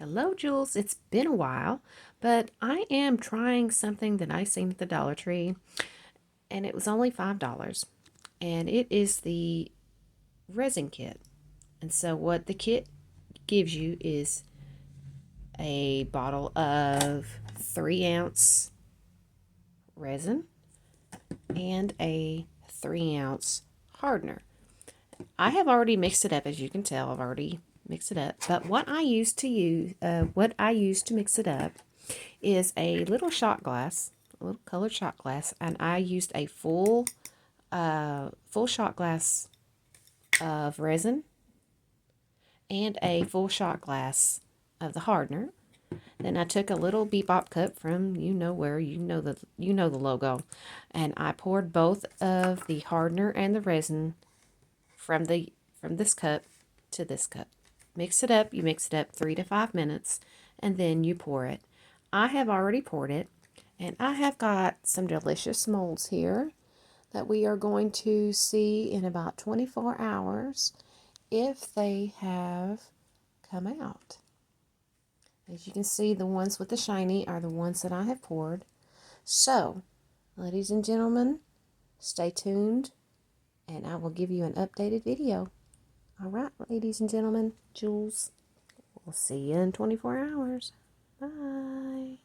Hello, Jules. It's been a while, but I am trying something that I seen at the Dollar Tree, and it was only $5. And it is the resin kit. And so, what the kit gives you is a bottle of 3-ounce resin and a 3-ounce hardener. I have already mixed it up, as you can tell. I've already mixed it up. But what I use to mix it up is a little shot glass, a little colored shot glass, and I used a full shot glass of resin and a full shot glass of the hardener. Then I took a little bebop cup from you know where, you know the logo, and I poured both of the hardener and the resin from this cup to this cup. Mix it up. You mix it up 3 to 5 minutes, and then you pour it. I have already poured it, and I have got some delicious molds here that we are going to see in about 24 hours if they have come out. As you can see, the ones with the shiny are the ones that I have poured. So, ladies and gentlemen, stay tuned, and I will give you an updated video. All right, ladies and gentlemen, Jules, we'll see you in 24 hours. Bye.